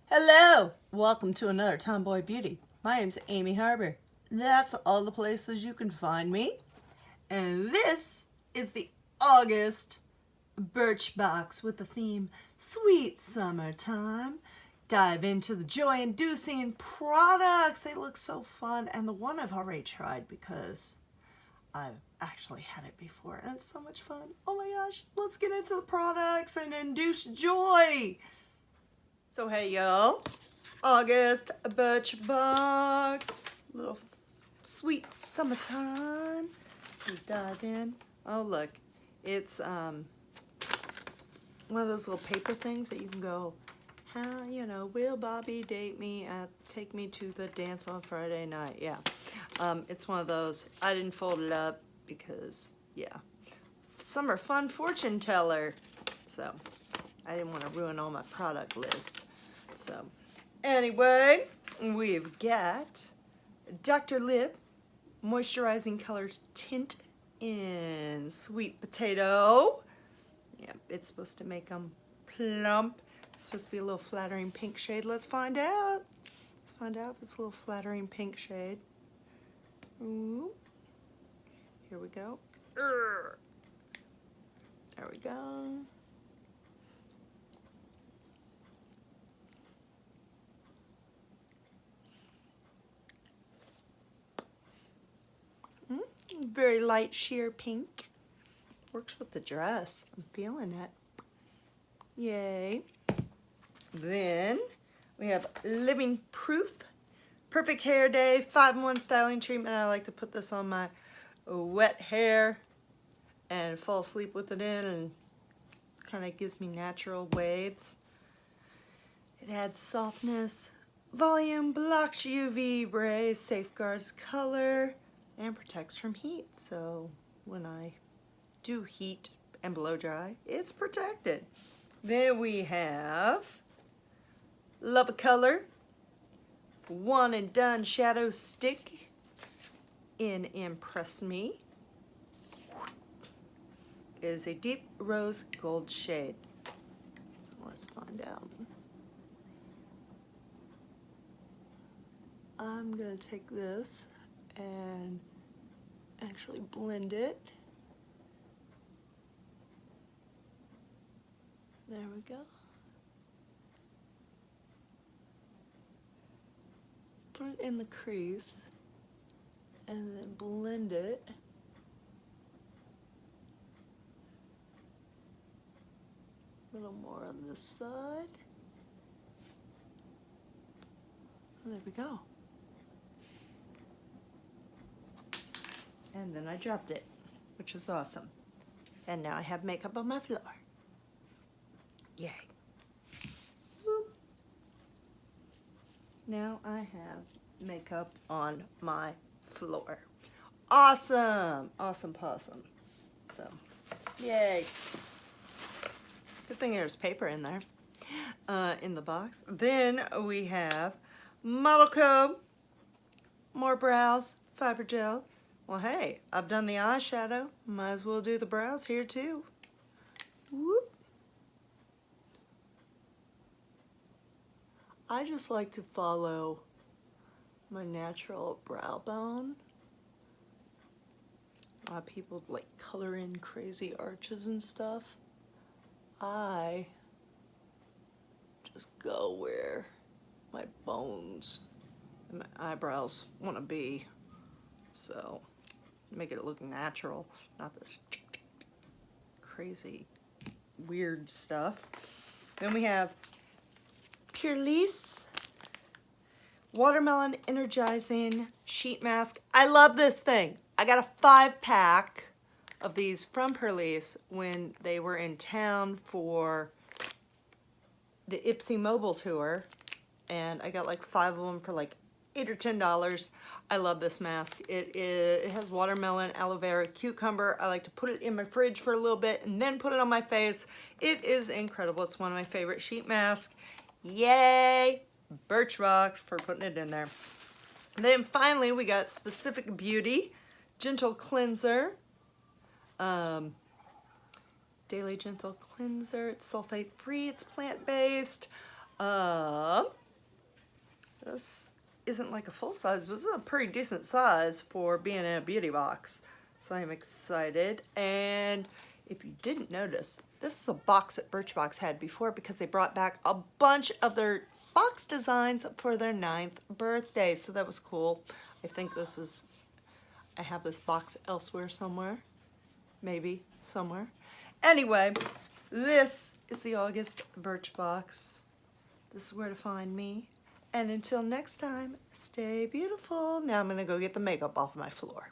Hello! Welcome to another Tomboy Beauty. My name's Amy Harber. That's all the places you can find me. And this is the August Birchbox with the theme Sweet Summertime. Dive into the joy-inducing products. They look so fun. And the one I've already tried because I've actually had it before and it's so much fun. Oh my gosh, let's get into the products and induce joy. So hey y'all, August Birchbox, little sweet summertime. We dive in. Oh look, it's one of those little paper things that you can go, how, will Bobby take me to the dance on Friday night? Yeah, it's one of those. I didn't fold it up because, yeah, summer fun fortune teller. So I didn't want to ruin all my product list. So anyway, we've got Dr. Lipp Moisturizing Color Tint in Sweet Potato. Yeah, it's supposed to make them plump. It's supposed to be a little flattering pink shade. Let's find out. Let's find out if it's a little flattering pink shade. Ooh. Here we go. There we go. Very light sheer pink. Works with the dress. I'm feeling it. Yay. Then we have Living Proof Perfect Hair Day 5-in-1 Styling Treatment. I like to put this on my wet hair and fall asleep with it in, and kind of gives me natural waves. It adds softness, volume, blocks UV rays, safeguards color, and protects from heat. So when I do heat and blow dry, it's protected. Then we have Love a Color One and Done Shadow Stick in Impress Me. It is a deep rose gold shade. So let's find out. I'm gonna take this and actually blend it. There we go. Put it in the crease and then blend it. A little more on this side. And there we go. And then I dropped it, which was awesome. And now I have makeup on my floor. Yay. Whoop. Now I have makeup on my floor. Awesome. Awesome possum. So, yay. Good thing there's paper in there, in the box. Then we have ModelCo, more brows, fiber gel. Well, hey, I've done the eyeshadow. Might as well do the brows here too. Whoop. I just like to follow my natural brow bone. A lot of people like color in crazy arches and stuff. I just go where my bones and my eyebrows want to be. So make it look natural, not this crazy weird stuff. Then we have Purlisse Watermelon Energizing Sheet Mask. I love this thing. I got a 5-pack of these from Purlisse when they were in town for the Ipsy Mobile Tour, and I got like 5 of them for like $8 or $10. I love this mask. It has watermelon, aloe vera, cucumber. I like to put it in my fridge for a little bit and then put it on my face. It is incredible. It's one of my favorite sheet masks. Yay! Birchbox for putting it in there. And then finally we got Specific Beauty Gentle Cleanser. Daily Gentle Cleanser. It's sulfate free. It's plant based. This isn't like a full size, but this is a pretty decent size for being in a beauty box. So I'm excited. And if you didn't notice, this is a box that Birchbox had before because they brought back a bunch of their box designs for their 9th birthday. So that was cool. I think this is, I have this box elsewhere somewhere. Maybe somewhere. Anyway, this is the August Birchbox. This is where to find me. And until next time, stay beautiful. Now I'm going to go get the makeup off my floor.